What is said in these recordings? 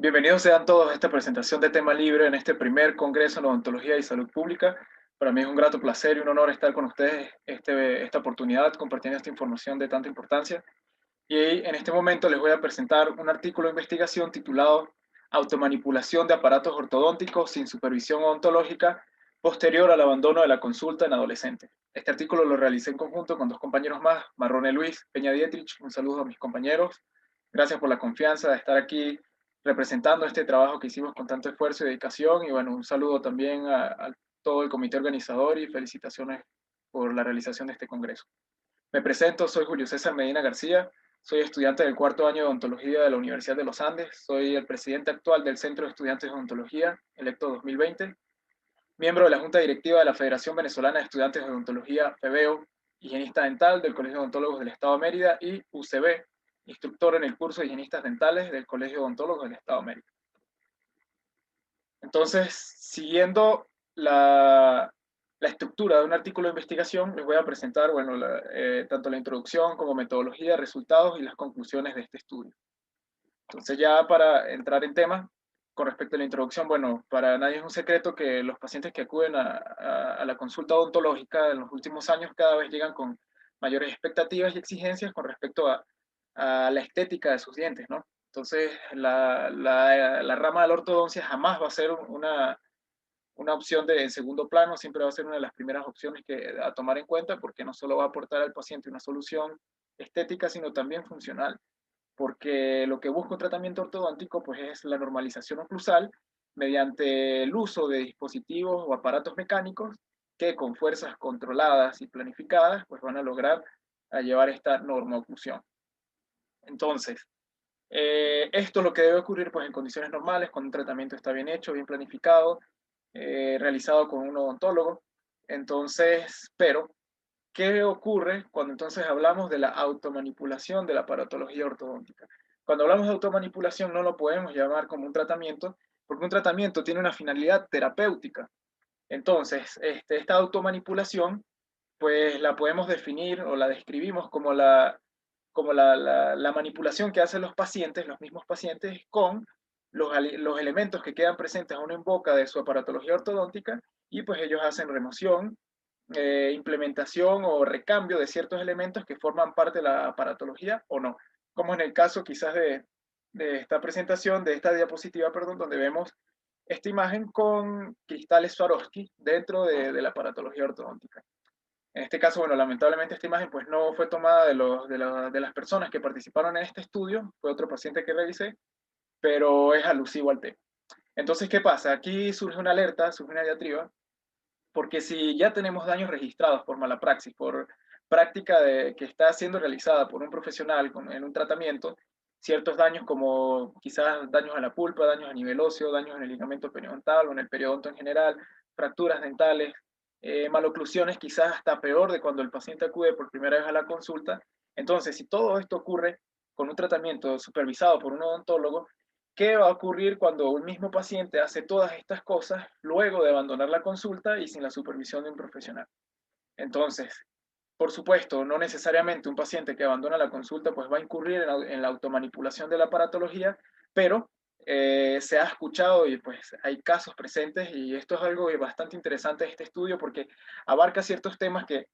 Bienvenidos sean todos a esta presentación de tema libre en este primer Congreso en Odontología y Salud Pública. Para mí es un grato placer y un honor estar con ustedes esta oportunidad compartiendo esta información de tanta importancia. Y en este momento les voy a presentar un artículo de investigación titulado Automanipulación de aparatos ortodónticos sin supervisión odontológica posterior al abandono de la consulta en adolescentes. Este artículo lo realicé en conjunto con dos compañeros más, Marrone Luis, Peña Dietrich. Un saludo a mis compañeros. Gracias por la confianza de estar aquí representando este trabajo que hicimos con tanto esfuerzo y dedicación. Y bueno, un saludo también a todo el comité organizador y felicitaciones por la realización de este congreso. Me presento, soy Julio César Medina García, soy estudiante del cuarto año de odontología de la Universidad de los Andes, soy el presidente actual del Centro de Estudiantes de Odontología, electo 2020, miembro de la Junta Directiva de la Federación Venezolana de Estudiantes de Odontología, FEVEO, higienista dental del Colegio de Odontólogos del Estado de Mérida y UCB, instructor en el curso de higienistas dentales del Colegio de Odontólogos del Estado de Mérida. Entonces, siguiendo la estructura de un artículo de investigación, les voy a presentar bueno, tanto la introducción como metodología, resultados y las conclusiones de este estudio. Entonces, ya para entrar en tema, con respecto a la introducción, bueno, para nadie es un secreto que los pacientes que acuden a la consulta odontológica en los últimos años cada vez llegan con mayores expectativas y exigencias con respecto a la estética de sus dientes, ¿no? Entonces, la rama de la ortodoncia jamás va a ser una opción de segundo plano, siempre va a ser una de las primeras opciones a tomar en cuenta, porque no solo va a aportar al paciente una solución estética, sino también funcional, porque lo que busca un tratamiento ortodóntico pues, es la normalización oclusal mediante el uso de dispositivos o aparatos mecánicos que con fuerzas controladas y planificadas pues, van a lograr llevar esta normooclusión. Entonces, esto es lo que debe ocurrir pues, en condiciones normales, cuando un tratamiento está bien hecho, bien planificado, realizado con un odontólogo. Entonces, pero, ¿qué ocurre cuando entonces hablamos de la automanipulación de la aparatología ortodóntica? Cuando hablamos de automanipulación no lo podemos llamar como un tratamiento, porque un tratamiento tiene una finalidad terapéutica. Entonces, esta automanipulación, pues la podemos definir o la describimos como la manipulación que hacen los pacientes, los mismos pacientes, con los elementos que quedan presentes aún en boca de su aparatología ortodóntica, y pues ellos hacen remoción, implementación o recambio de ciertos elementos que forman parte de la aparatología o no, como en el caso quizás de esta presentación, de esta diapositiva, perdón, donde vemos esta imagen con cristales Swarovski dentro de la aparatología ortodóntica. En este caso, bueno, lamentablemente esta imagen pues no fue tomada de las personas que participaron en este estudio, fue otro paciente que revisé, pero es alusivo al tema. Entonces, ¿qué pasa? Aquí surge una alerta, surge una diatriba, porque si ya tenemos daños registrados por mala praxis, por práctica que está siendo realizada por un profesional en un tratamiento, ciertos daños como quizás daños a la pulpa, daños a nivel óseo, daños en el ligamento periodontal o en el periodonto en general, fracturas dentales, maloclusiones quizás hasta peor de cuando el paciente acude por primera vez a la consulta. Entonces, si todo esto ocurre con un tratamiento supervisado por un odontólogo, ¿qué va a ocurrir cuando un mismo paciente hace todas estas cosas luego de abandonar la consulta y sin la supervisión de un profesional? Entonces, por supuesto, no necesariamente un paciente que abandona la consulta pues va a incurrir en la automanipulación de la aparatología, pero se ha escuchado y pues hay casos presentes, y esto es algo bastante interesante de este estudio porque abarca ciertos temas que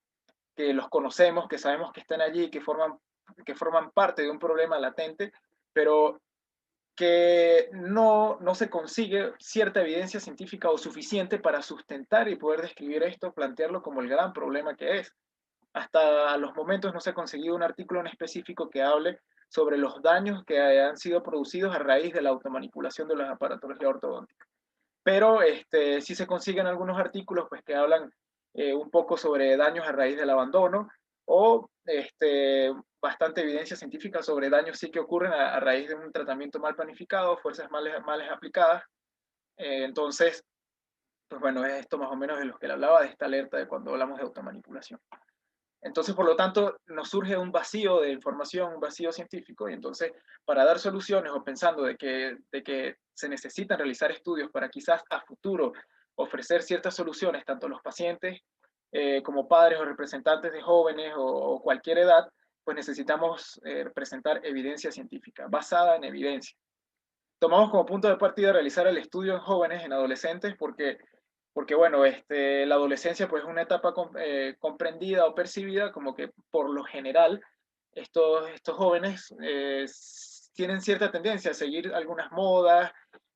los conocemos, que sabemos que están allí, que forman parte de un problema latente, pero que no se consigue cierta evidencia científica o suficiente para sustentar y poder describir esto, plantearlo como el gran problema que es. Hasta los momentos no se ha conseguido un artículo en específico que hable sobre los daños que han sido producidos a raíz de la automanipulación de las aparatología ortodóntica. Pero sí se consiguen algunos artículos pues, que hablan un poco sobre daños a raíz del abandono, o bastante evidencia científica sobre daños sí que ocurren a raíz de un tratamiento mal planificado, fuerzas mal aplicadas. Entonces, pues bueno, es esto más o menos de lo que le hablaba, de esta alerta de cuando hablamos de automanipulación. Entonces, por lo tanto, nos surge un vacío de información, un vacío científico, y entonces, para dar soluciones o pensando de que se necesitan realizar estudios para quizás a futuro ofrecer ciertas soluciones, tanto a los pacientes como padres o representantes de jóvenes o cualquier edad, pues necesitamos presentar evidencia científica, basada en evidencia. tomamos como punto de partida realizar el estudio en jóvenes, en adolescentes, porque bueno, la adolescencia pues es una etapa comprendida o percibida como que por lo general estos jóvenes tienen cierta tendencia a seguir algunas modas,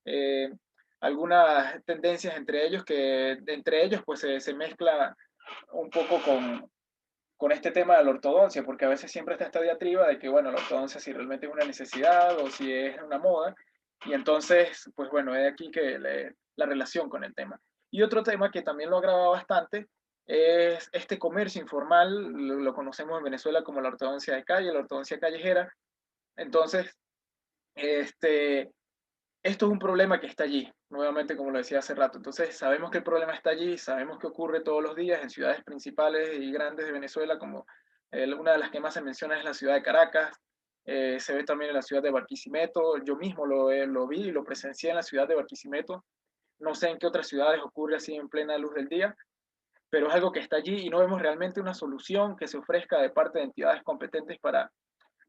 eh, algunas tendencias entre ellos que entre ellos pues se mezcla un poco con este tema de la ortodoncia, porque a veces siempre está esta diatriba de que, bueno, la ortodoncia si realmente es una necesidad o si es una moda, y entonces, pues bueno, es aquí que la relación con el tema. Y otro tema que también lo agrava bastante es este comercio informal, lo conocemos en Venezuela como la ortodoncia de calle, la ortodoncia callejera. Entonces, este, esto es un problema que está allí, nuevamente como lo decía hace rato. Entonces, sabemos que el problema está allí, sabemos que ocurre todos los días en ciudades principales y grandes de Venezuela, como una de las que más se menciona es la ciudad de Caracas, se ve también en la ciudad de Barquisimeto, yo mismo lo vi y lo presencié en la ciudad de Barquisimeto, no sé en qué otras ciudades ocurre así en plena luz del día, pero es algo que está allí y no vemos realmente una solución que se ofrezca de parte de entidades competentes para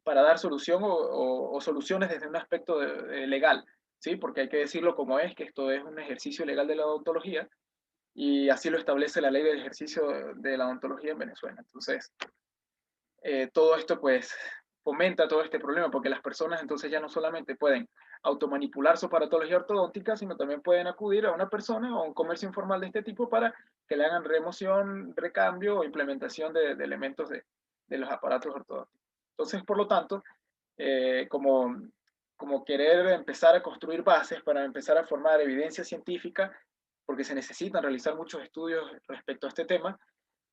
dar solución o soluciones desde un aspecto legal, ¿sí? Porque hay que decirlo como es, que esto es un ejercicio legal de la odontología y así lo establece la ley del ejercicio de la odontología en Venezuela. Entonces, todo esto pues fomenta todo este problema porque las personas entonces ya no solamente pueden automanipular su aparatología ortodóntica, sino también pueden acudir a una persona o a un comercio informal de este tipo para que le hagan remoción, recambio o implementación de elementos de los aparatos ortodónticos. Entonces, por lo tanto, como querer empezar a construir bases para empezar a formar evidencia científica, porque se necesitan realizar muchos estudios respecto a este tema,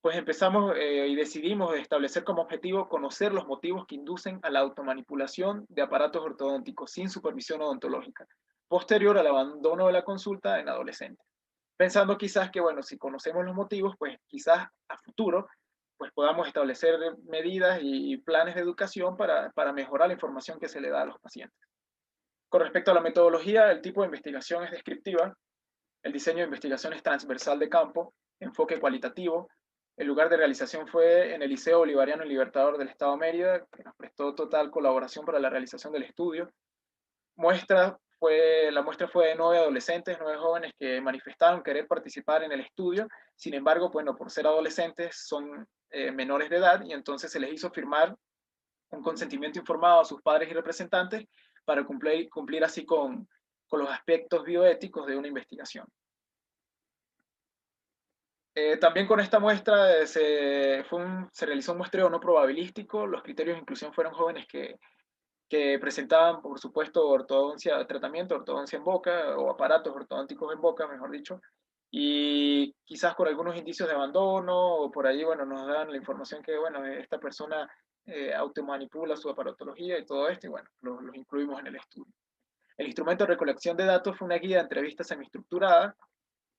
pues empezamos y decidimos establecer como objetivo conocer los motivos que inducen a la automanipulación de aparatos ortodónticos sin supervisión odontológica, posterior al abandono de la consulta en adolescentes. Pensando quizás que, bueno, si conocemos los motivos, pues quizás a futuro pues podamos establecer medidas y planes de educación para mejorar la información que se le da a los pacientes. Con respecto a la metodología, el tipo de investigación es descriptiva, el diseño de investigación es transversal de campo, enfoque cualitativo. El lugar de realización fue en el Liceo Bolivariano y Libertador del Estado de Mérida, que nos prestó total colaboración para la realización del estudio. La muestra fue de 9 adolescentes, 9 jóvenes que manifestaron querer participar en el estudio. Sin embargo, bueno, por ser adolescentes son menores de edad y entonces se les hizo firmar un consentimiento informado a sus padres y representantes para cumplir así con los aspectos bioéticos de una investigación. También con esta muestra se realizó un muestreo no probabilístico. Los criterios de inclusión fueron jóvenes que presentaban, por supuesto, ortodoncia, tratamiento, ortodoncia en boca o aparatos ortodónticos en boca, mejor dicho, y quizás con algunos indicios de abandono o por ahí, bueno, nos dan la información que, bueno, esta persona automanipula su aparatología y todo esto, y bueno, los incluimos en el estudio. El instrumento de recolección de datos fue una guía de entrevistas semiestructurada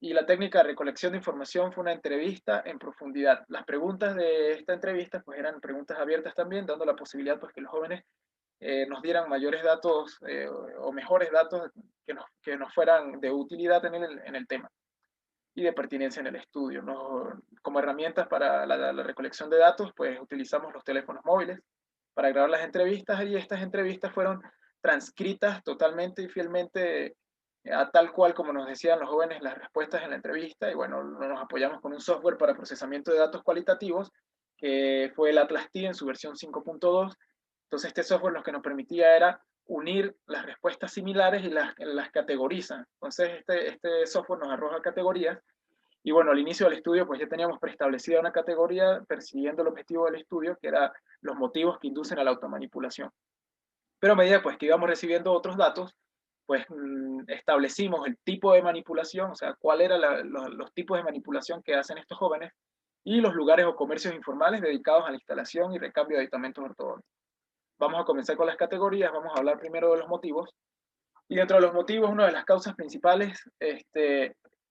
y la técnica de recolección de información fue una entrevista en profundidad. Las preguntas de esta entrevista pues eran preguntas abiertas también, dando la posibilidad pues que los jóvenes nos dieran mayores datos o mejores datos que nos fueran de utilidad en el tema y de pertinencia en el estudio. Como herramientas para la recolección de datos, pues utilizamos los teléfonos móviles para grabar las entrevistas y estas entrevistas fueron transcritas totalmente y fielmente a tal cual como nos decían los jóvenes las respuestas en la entrevista y bueno, nos apoyamos con un software para procesamiento de datos cualitativos que fue el Atlas T en su versión 5.2. Entonces este software lo que nos permitía era unir las respuestas similares y las categoriza. Entonces este software nos arroja categorías y bueno, al inicio del estudio pues ya teníamos preestablecida una categoría persiguiendo el objetivo del estudio que era los motivos que inducen a la automanipulación. Pero a medida pues que íbamos recibiendo otros datos, pues establecimos el tipo de manipulación, o sea, cuáles eran los tipos de manipulación que hacen estos jóvenes y los lugares o comercios informales dedicados a la instalación y recambio de aditamentos ortodónticos. Vamos a comenzar con las categorías, vamos a hablar primero de los motivos. Y dentro de los motivos, una de las causas principales,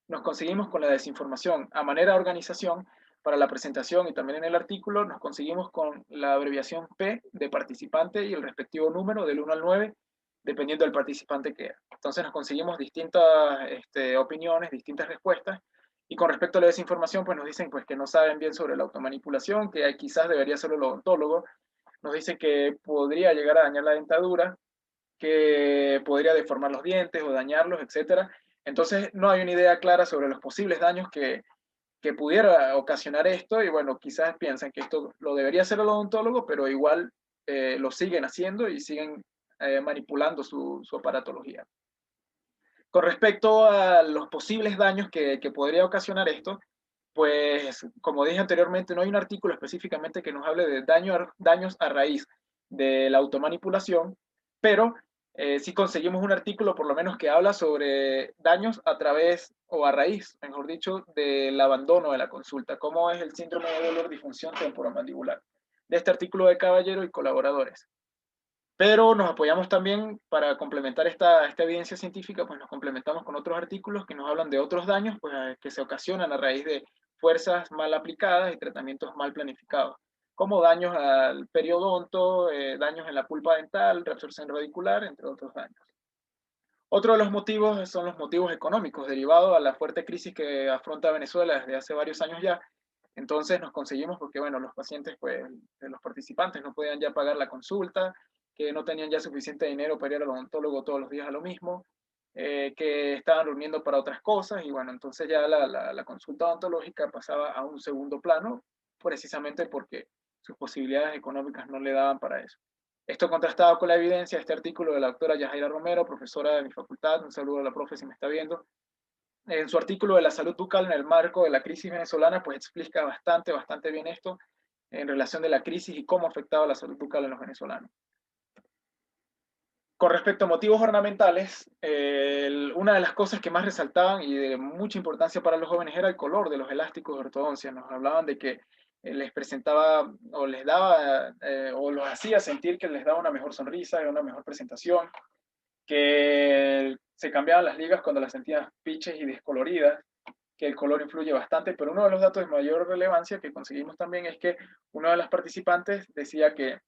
nos conseguimos con la desinformación. A manera de organización, para la presentación y también en el artículo, nos conseguimos con la abreviación P de participante y el respectivo número del 1 al 9, dependiendo del participante que era. Entonces nos conseguimos distintas opiniones, distintas respuestas, y con respecto a la desinformación, pues nos dicen pues, que no saben bien sobre la automanipulación, que quizás debería ser el odontólogo, nos dicen que podría llegar a dañar la dentadura, que podría deformar los dientes o dañarlos, etcétera. Entonces, no hay una idea clara sobre los posibles daños que pudiera ocasionar esto, y bueno, quizás piensan que esto lo debería hacer el odontólogo, pero igual lo siguen haciendo y siguen manipulando su aparatología. Con respecto a los posibles daños que podría ocasionar esto, pues como dije anteriormente, no hay un artículo específicamente que nos hable de daños a raíz de la automanipulación, pero sí conseguimos un artículo por lo menos que habla sobre daños a través o a raíz, mejor dicho, del abandono de la consulta, cómo es el síndrome de dolor disfunción temporomandibular, de este artículo de Caballero y colaboradores. Pero nos apoyamos también para complementar esta evidencia científica, pues nos complementamos con otros artículos que nos hablan de otros daños pues, que se ocasionan a raíz de fuerzas mal aplicadas y tratamientos mal planificados, como daños al periodonto, daños en la pulpa dental, reabsorción radicular, entre otros daños. Otro de los motivos son los motivos económicos, derivados a la fuerte crisis que afronta Venezuela desde hace varios años ya. Entonces nos conseguimos porque, bueno, los pacientes, pues, los participantes no podían ya pagar la consulta, que no tenían ya suficiente dinero para ir al odontólogo todos los días a lo mismo, que estaban durmiendo para otras cosas, y bueno, entonces ya la consulta odontológica pasaba a un segundo plano, precisamente porque sus posibilidades económicas no le daban para eso. Esto contrastado con la evidencia, este artículo de la doctora Yajaira Romero, profesora de mi facultad, un saludo a la profe si me está viendo, en su artículo de la salud bucal en el marco de la crisis venezolana, pues explica bastante bien esto en relación de la crisis y cómo afectaba la salud bucal en los venezolanos. Con respecto a motivos ornamentales, una de las cosas que más resaltaban y de mucha importancia para los jóvenes era el color de los elásticos de ortodoncia. Nos hablaban de que les presentaba o les daba o los hacía sentir que les daba una mejor sonrisa, una mejor presentación, que se cambiaban las ligas cuando las sentían piches y descoloridas, que el color influye bastante, pero uno de los datos de mayor relevancia que conseguimos también es que una de las participantes decía que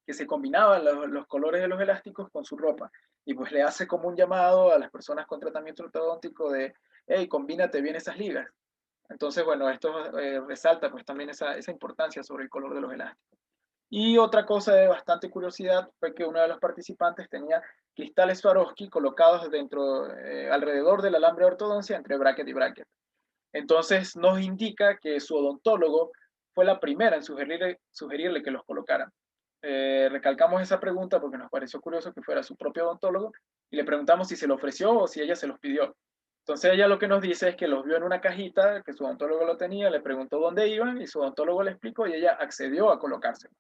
se combinaban los colores de los elásticos con su ropa, y pues le hace como un llamado a las personas con tratamiento ortodóntico de, hey, combínate bien esas ligas. Entonces, bueno, esto resalta pues también esa importancia sobre el color de los elásticos. Y otra cosa de bastante curiosidad fue que uno de los participantes tenía cristales Swarovski colocados dentro, alrededor del alambre de ortodoncia entre bracket y bracket. Entonces nos indica que su odontólogo fue la primera en sugerirle que los colocaran. Recalcamos esa pregunta porque nos pareció curioso que fuera su propio odontólogo y le preguntamos si se lo ofreció o si ella se los pidió. Entonces ella lo que nos dice es que los vio en una cajita, que su odontólogo lo tenía, le preguntó dónde iban y su odontólogo le explicó y ella accedió a colocárselo.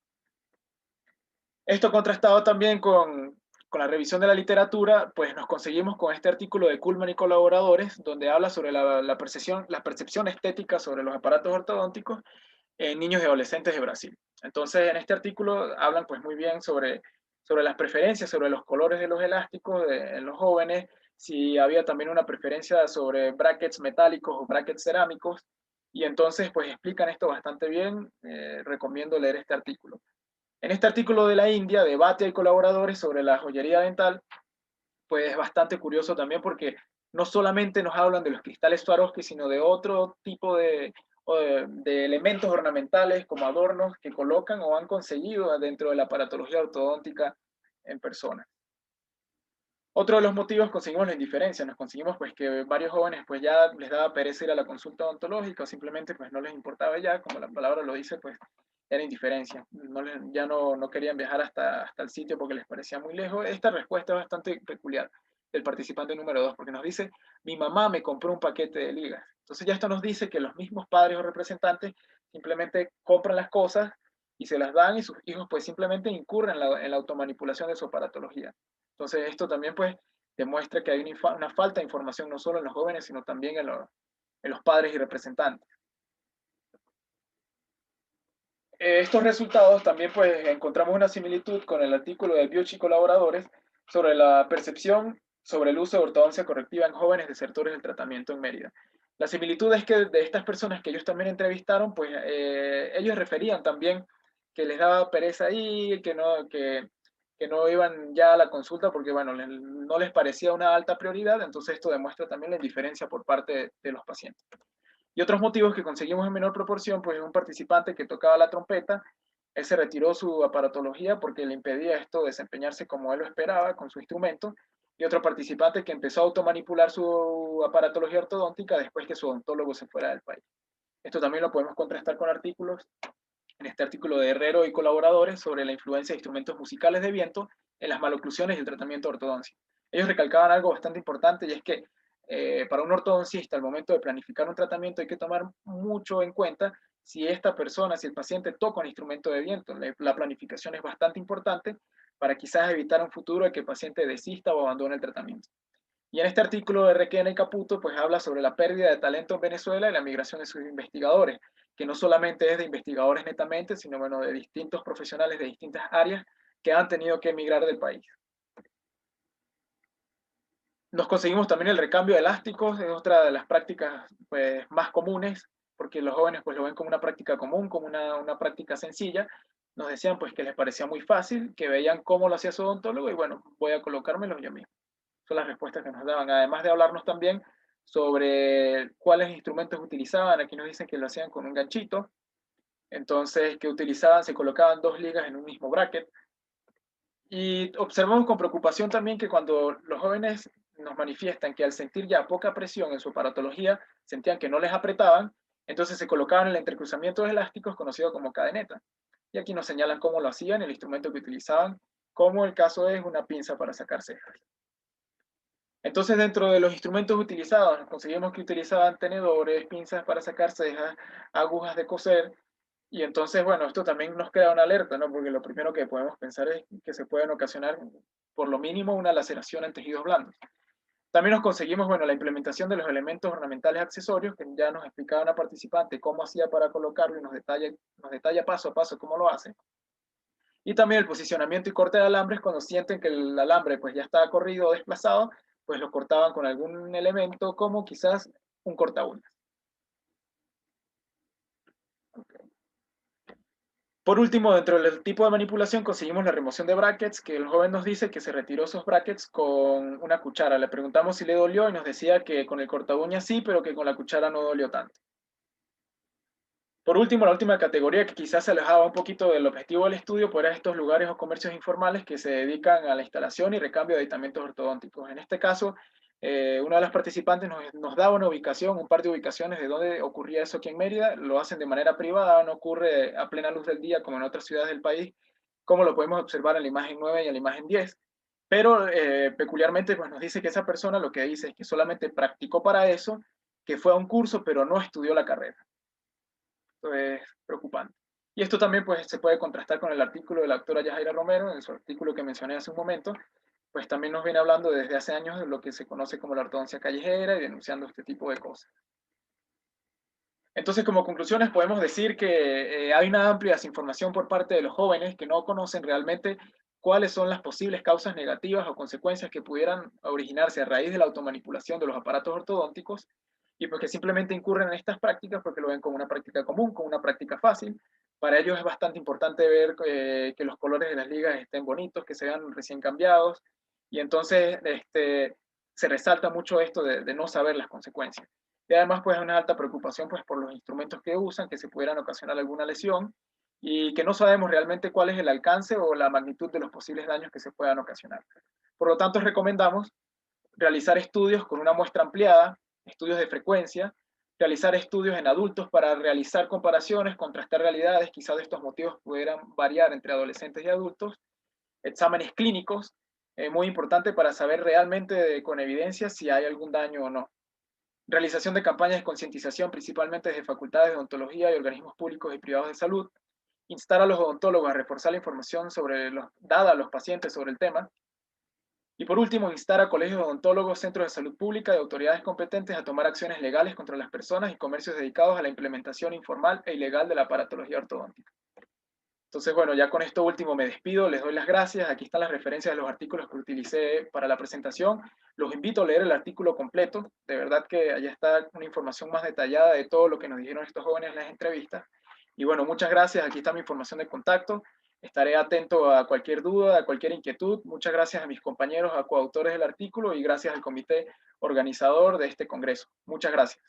Esto contrastado también con la revisión de la literatura, pues nos conseguimos con este artículo de Kuhlman y colaboradores, donde habla sobre la percepción estética sobre los aparatos ortodónticos en niños y adolescentes de Brasil. Entonces, en este artículo hablan pues muy bien sobre las preferencias, sobre los colores de los elásticos en los jóvenes, si había también una preferencia sobre brackets metálicos o brackets cerámicos, y entonces pues explican esto bastante bien, recomiendo leer este artículo. En este artículo de la India, debate y colaboradores sobre la joyería dental, pues es bastante curioso también porque no solamente nos hablan de los cristales Swarovski, sino de otro tipo de elementos ornamentales como adornos que colocan o han conseguido dentro de la aparatología ortodóntica en personas. Otro de los motivos conseguimos la indiferencia, nos conseguimos pues que varios jóvenes pues ya les daba pereza ir a la consulta odontológica o simplemente pues no les importaba ya, como la palabra lo dice, pues era indiferencia, ya no querían viajar hasta el sitio porque les parecía muy lejos. Esta respuesta es bastante peculiar del participante número 2 porque nos dice, mi mamá me compró un paquete de ligas. Entonces ya esto nos dice que los mismos padres o representantes simplemente compran las cosas y se las dan y sus hijos pues simplemente incurren en la automanipulación de su aparatología. Entonces esto también pues demuestra que hay una falta de información no solo en los jóvenes, sino también en los padres y representantes. Estos resultados también pues encontramos una similitud con el artículo de Bioch y colaboradores sobre la percepción sobre el uso de ortodoncia correctiva en jóvenes desertores del tratamiento en Mérida. La similitud es que de estas personas que ellos también entrevistaron, pues ellos referían también que les daba pereza ahí, que no iban ya a la consulta porque, bueno, no les parecía una alta prioridad, entonces esto demuestra también la indiferencia por parte de los pacientes. Y otros motivos que conseguimos en menor proporción, pues un participante que tocaba la trompeta, Él se retiró su aparatología porque le impedía esto desempeñarse como él lo esperaba con su instrumento, y otro participante que empezó a automanipular su aparatología ortodóntica después que su odontólogo se fuera del país. Esto también lo podemos contrastar con artículos, en este artículo de Herrero y colaboradores sobre la influencia de instrumentos musicales de viento en las maloclusiones y el tratamiento de ortodoncia. Ellos recalcaban algo bastante importante, y es que para un ortodoncista al momento de planificar un tratamiento hay que tomar mucho en cuenta si esta persona, si el paciente toca un instrumento de viento. La planificación es bastante importante para quizás evitar un futuro de que el paciente desista o abandone el tratamiento. Y en este artículo de Requena y Caputo, pues habla sobre la pérdida de talento en Venezuela y la migración de sus investigadores, que no solamente es de investigadores netamente, sino bueno, de distintos profesionales de distintas áreas que han tenido que emigrar del país. Nos conseguimos también el recambio de elásticos, es otra de las prácticas pues, más comunes, porque los jóvenes pues, lo ven como una práctica común, como una práctica sencilla. Nos decían pues, que les parecía muy fácil, que veían cómo lo hacía su odontólogo y bueno, voy a colocármelo yo mismo. Son las respuestas que nos daban, además de hablarnos también sobre cuáles instrumentos utilizaban. Aquí nos dicen que lo hacían con un ganchito, entonces que utilizaban, se colocaban dos ligas en un mismo bracket. Y observamos con preocupación también que cuando los jóvenes nos manifiestan que al sentir ya poca presión en su aparatología, sentían que no les apretaban, entonces se colocaban en el entrecruzamiento de elásticos conocido como cadeneta. Y aquí nos señalan cómo lo hacían, el instrumento que utilizaban, como el caso es una pinza para sacar cejas. Entonces, dentro de los instrumentos utilizados, conseguimos que utilizaban tenedores, pinzas para sacar cejas, agujas de coser, y entonces, bueno, esto también nos crea una alerta, ¿no? Porque lo primero que podemos pensar es que se pueden ocasionar, por lo mínimo, una laceración en tejidos blandos. También nos conseguimos, bueno, la implementación de los elementos ornamentales accesorios, que ya nos explicaba una participante cómo hacía para colocarlo y nos detalla paso a paso cómo lo hace. Y también el posicionamiento y corte de alambres cuando sienten que el alambre pues ya está corrido o desplazado, pues lo cortaban con algún elemento como quizás un corta uñas. Okay. Por último, dentro del tipo de manipulación conseguimos la remoción de brackets, que el joven nos dice que se retiró esos brackets con una cuchara. Le preguntamos si le dolió y nos decía que con el corta uñas sí, pero que con la cuchara no dolió tanto. Por último, la última categoría que quizás se alejaba un poquito del objetivo del estudio, pues eran estos lugares o comercios informales que se dedican a la instalación y recambio de aditamentos ortodónticos. En este caso, una de las participantes nos da una ubicación, un par de ubicaciones de dónde ocurría eso aquí en Mérida. Lo hacen de manera privada, no ocurre a plena luz del día como en otras ciudades del país, como lo podemos observar en la imagen 9 y en la imagen 10. Pero peculiarmente pues, nos dice que esa persona lo que dice es que solamente practicó para eso, que fue a un curso, pero no estudió la carrera. Esto es preocupante. Y esto también pues, se puede contrastar con el artículo de la doctora Yajaira Romero, en su artículo que mencioné hace un momento, pues también nos viene hablando desde hace años de lo que se conoce como la ortodoncia callejera y denunciando este tipo de cosas. Entonces, como conclusiones, podemos decir que hay una amplia desinformación por parte de los jóvenes que no conocen realmente cuáles son las posibles causas negativas o consecuencias que pudieran originarse a raíz de la automanipulación de los aparatos ortodónticos, y pues que simplemente incurren en estas prácticas porque lo ven como una práctica común, como una práctica fácil. Para ellos es bastante importante ver que los colores de las ligas estén bonitos, que se vean recién cambiados, y entonces se resalta mucho esto de no saber las consecuencias. Y además, pues, hay una alta preocupación pues, por los instrumentos que usan, que se pudieran ocasionar alguna lesión, y que no sabemos realmente cuál es el alcance o la magnitud de los posibles daños que se puedan ocasionar. Por lo tanto, recomendamos realizar estudios con una muestra ampliada, estudios de frecuencia, realizar estudios en adultos para realizar comparaciones, contrastar realidades, quizás de estos motivos pudieran variar entre adolescentes y adultos, exámenes clínicos, muy importante para saber realmente con evidencia si hay algún daño o no. Realización de campañas de concientización, principalmente desde facultades de odontología y organismos públicos y privados de salud. Instar a los odontólogos a reforzar la información dada a los pacientes sobre el tema. Y por último, instar a colegios de odontólogos, centros de salud pública y autoridades competentes a tomar acciones legales contra las personas y comercios dedicados a la implementación informal e ilegal de la aparatología ortodóntica. Entonces, bueno, ya con esto último me despido, les doy las gracias. Aquí están las referencias de los artículos que utilicé para la presentación. Los invito a leer el artículo completo. De verdad que allá está una información más detallada de todo lo que nos dijeron estos jóvenes en las entrevistas. Y bueno, muchas gracias. Aquí está mi información de contacto. Estaré atento a cualquier duda, a cualquier inquietud. Muchas gracias a mis compañeros, a coautores del artículo, y gracias al comité organizador de este congreso. Muchas gracias.